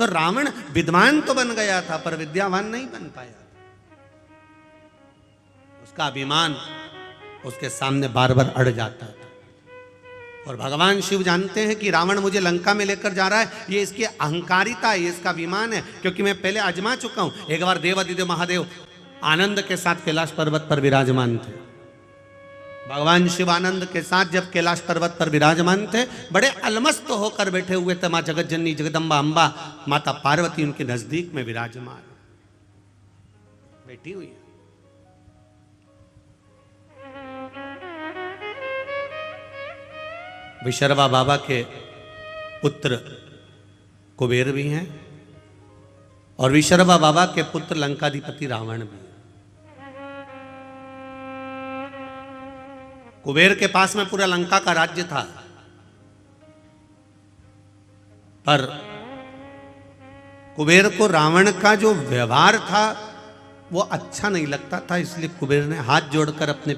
तो रावण विद्वान तो बन गया था पर विद्यावान नहीं बन पाया। उसका अभिमान उसके सामने बार बार अड़ जाता था। और भगवान शिव जानते हैं कि रावण मुझे लंका में लेकर जा रहा है, ये इसकी अहंकारिता है, ये इसका अभिमान है, क्योंकि मैं पहले आजमा चुका हूं। एक बार देवादिदेव महादेव आनंद के साथ कैलाश पर्वत पर विराजमान थे। भगवान शिव आनंद के साथ जब कैलाश पर्वत पर विराजमान थे, बड़े अलमस्त होकर बैठे हुए थे। मां जगत जननी जगदम्बा अंबा माता पार्वती उनके नजदीक में विराजमान बैठी हुई है। विशर्वा बाबा के पुत्र कुबेर भी हैं और विशर्वा बाबा के पुत्र लंकाधिपति रावण भी हैं। कुबेर के पास में पूरा लंका का राज्य था, पर कुबेर को रावण का जो व्यवहार था वो अच्छा नहीं लगता था, इसलिए कुबेर ने हाथ जोड़कर अपने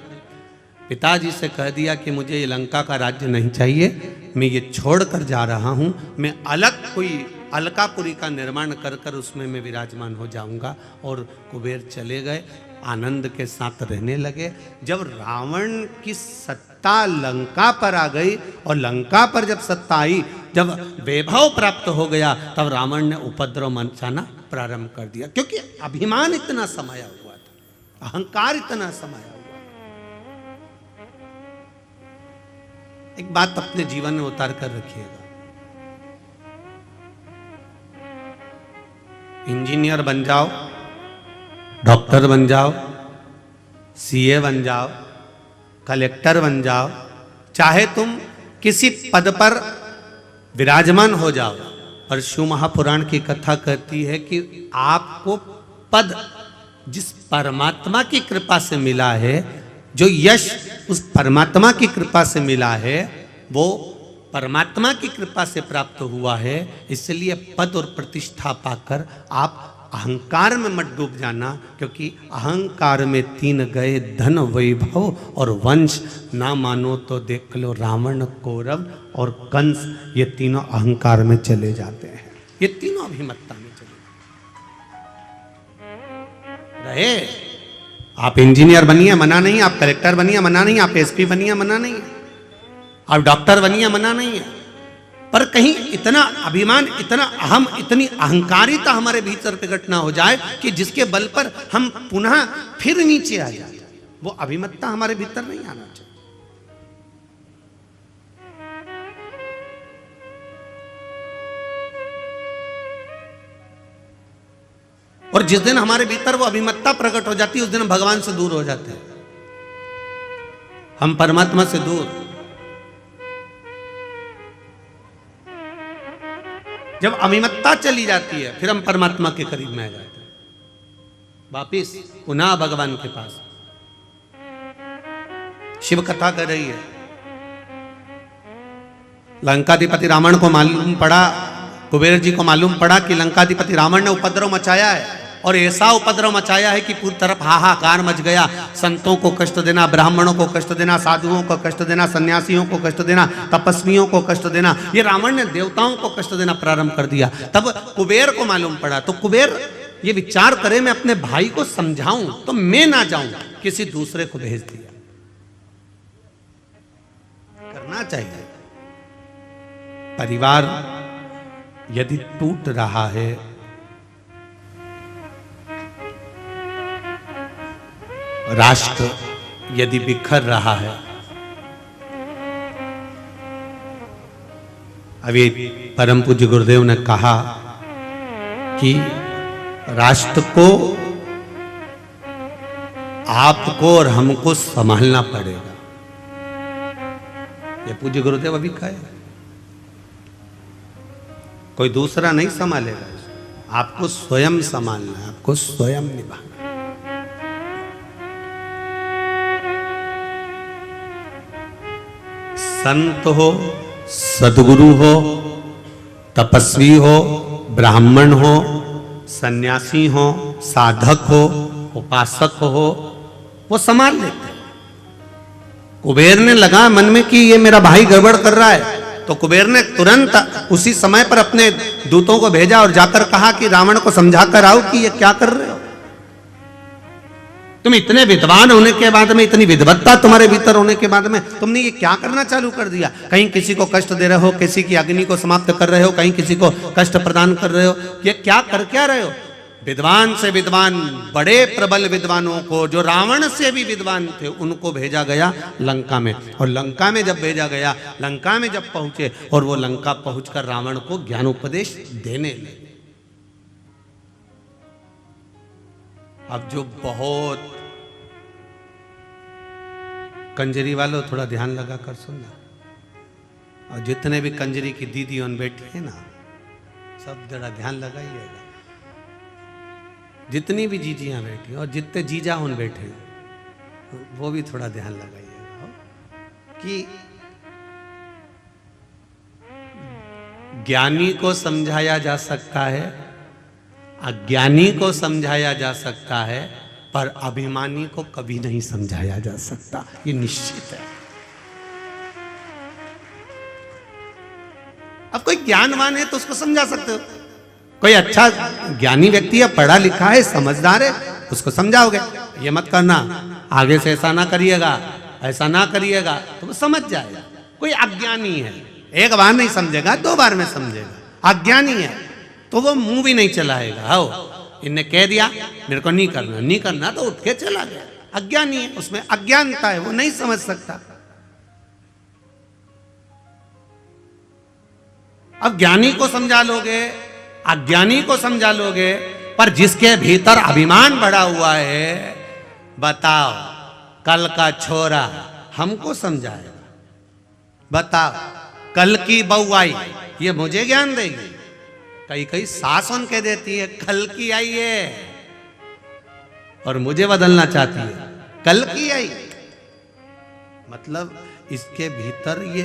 पिताजी से कह दिया कि मुझे ये लंका का राज्य नहीं चाहिए, मैं ये छोड़कर जा रहा हूं, मैं अलग कोई अलकापुरी का निर्माण कर कर उसमें मैं विराजमान हो जाऊंगा। और कुबेर चले गए, आनंद के साथ रहने लगे। जब रावण की सत्ता लंका पर आ गई और लंका पर जब सत्ता आई, जब वैभव प्राप्त हो गया, तब रावण ने उपद्रव मचाना प्रारंभ कर दिया, क्योंकि अभिमान इतना समाया हुआ था, अहंकार इतना समाया। एक बात अपने जीवन में उतार कर रखिएगा, इंजीनियर बन जाओ, डॉक्टर बन जाओ, सीए बन जाओ, कलेक्टर बन जाओ, चाहे तुम किसी पद पर विराजमान हो जाओ, पर शिव महापुराण की कथा कहती है कि आपको पद जिस परमात्मा की कृपा से मिला है, जो यश उस परमात्मा की कृपा से मिला है, वो परमात्मा की कृपा से प्राप्त हुआ है। इसलिए पद और प्रतिष्ठा पाकर आप अहंकार में मत डूब जाना, क्योंकि अहंकार में 3 गए, धन वैभव और वंश। ना मानो तो देख लो रावण, कौरव और कंस, ये तीनों अहंकार में चले जाते हैं, ये तीनों अभिमत्ता में चले रहे। आप इंजीनियर बनिए मना नहीं, आप कलेक्टर बनिए मना नहीं, आप एसपी बनिए मना नहीं, आप डॉक्टर बनिए मना नहीं है, पर कहीं इतना अभिमान, इतना अहम, इतनी अहंकारिता हमारे भीतर प्रकट ना हो जाए कि जिसके बल पर हम पुनः फिर नीचे आ जाए। वो अभिमत्ता हमारे भीतर नहीं आना चाहिए। और जिस दिन हमारे भीतर वो अभिमत्ता प्रकट हो जाती है, उस दिन हम भगवान से दूर हो जाते हैं, हम परमात्मा से दूर। जब अभिमत्ता चली जाती है, फिर हम परमात्मा के करीब में आ जाते हैं, वापिस पुनः भगवान के पास। शिव कथा कर रही है, लंकाधिपति रावण को मालूम पड़ा, कुबेर जी को मालूम पड़ा कि लंकाधिपति रावण ने उपद्रव मचाया है, और ऐसा उपद्रव मचाया है कि पूरी तरफ हाहाकार मच गया। संतों को कष्ट देना, ब्राह्मणों को कष्ट देना, साधुओं को कष्ट देना, सन्यासियों को कष्ट देना, तपस्वियों को कष्ट देना, ये रावण ने देवताओं को कष्ट देना प्रारंभ कर दिया। तब कुबेर को मालूम पड़ा, तो कुबेर ये विचार करे मैं अपने भाई को समझाऊं तो मैं ना जाऊं, किसी दूसरे को भेज दिया। करना चाहिए। परिवार यदि टूट रहा है, राष्ट्र यदि बिखर रहा है, अभी परम पूज्य गुरुदेव ने कहा कि राष्ट्र को आपको और हमको संभालना पड़ेगा। ये पूज्य गुरुदेव अभी कहे, कोई दूसरा नहीं संभालेगा, आपको स्वयं संभालना है, आपको स्वयं निभाना। संत हो, सदगुरु हो, तपस्वी हो, ब्राह्मण हो, सन्यासी हो, साधक हो, उपासक हो, वो संभाल लेते हैं। कुबेर ने लगा मन में कि ये मेरा भाई गड़बड़ कर रहा है, तो कुबेर ने तुरंत उसी समय पर अपने दूतों को भेजा और जाकर कहा कि रावण को समझाकर आओ कि ये क्या कर रहे हो, तुम इतने विद्वान होने के बाद में, इतनी विद्वत्ता तुम्हारे भीतर होने के बाद में तुमने ये क्या करना चालू कर दिया। कहीं किसी को कष्ट दे रहे हो, किसी की अग्नि को समाप्त कर रहे हो, कहीं किसी को कष्ट प्रदान कर रहे हो, ये क्या कर क्या रहे हो। विद्वान से विद्वान, बड़े प्रबल विद्वानों को, जो रावण से भी विद्वान थे, उनको भेजा गया लंका में। और लंका में जब भेजा गया, लंका में जब पहुंचे और वो लंका पहुंचकर रावण को ज्ञानोपदेश देने लगे। अब जो बहुत कंजरी वालों थोड़ा ध्यान लगा कर सुनना, और जितने भी कंजरी की दीदी उन बैठी है ना, सब जरा ध्यान लगाइएगा। जितनी भी जीजियां बैठी और जितने जीजा उन बैठे वो भी थोड़ा ध्यान लगाइएगा कि ज्ञानी को समझाया जा सकता है, अज्ञानी को समझाया जा सकता है, पर अभिमानी को कभी नहीं समझाया जा सकता, ये निश्चित है। अब कोई ज्ञानवान है तो उसको समझा सकते हो, कोई अच्छा ज्ञानी व्यक्ति है, पढ़ा लिखा है, समझदार है, उसको समझाओगे ये मत करना, आगे से ऐसा ना करिएगा, ऐसा ना करिएगा, तो वो समझ जाएगा। कोई अज्ञानी है, एक बार नहीं समझेगा, 2 बार में समझेगा। अज्ञानी है तो वो मुंह भी नहीं चलाएगा। हो, इनने कह दिया मेरे को नहीं करना, नहीं करना, तो उठ के चला गया। अज्ञानी है, उसमें अज्ञानता है, वो नहीं समझ सकता। अब ज्ञानी को समझा लोगे, अज्ञानी को समझा लोगे, पर जिसके भीतर अभिमान बढ़ा हुआ है, बताओ कल का छोरा हमको समझाएगा, बताओ कल की बहू आई ये मुझे ज्ञान देगी। कई कई सास उन कह देती है कल की आई है और मुझे बदलना चाहती है, कल की आई, मतलब इसके भीतर ये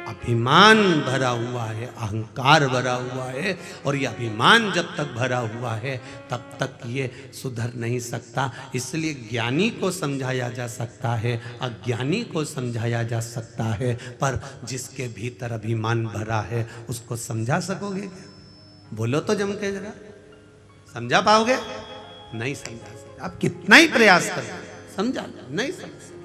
अभिमान भरा हुआ है, अहंकार भरा हुआ है, और ये अभिमान जब तक भरा हुआ है तब तक ये सुधर नहीं सकता। इसलिए ज्ञानी को समझाया जा सकता है, अज्ञानी को समझाया जा सकता है, पर जिसके भीतर अभिमान भरा है उसको समझा सकोगे क्या? बोलो तो जम के जरा, समझा पाओगे? नहीं समझा सकते। आप कितना ही प्रयास करो, समझा नहीं समझ सकते।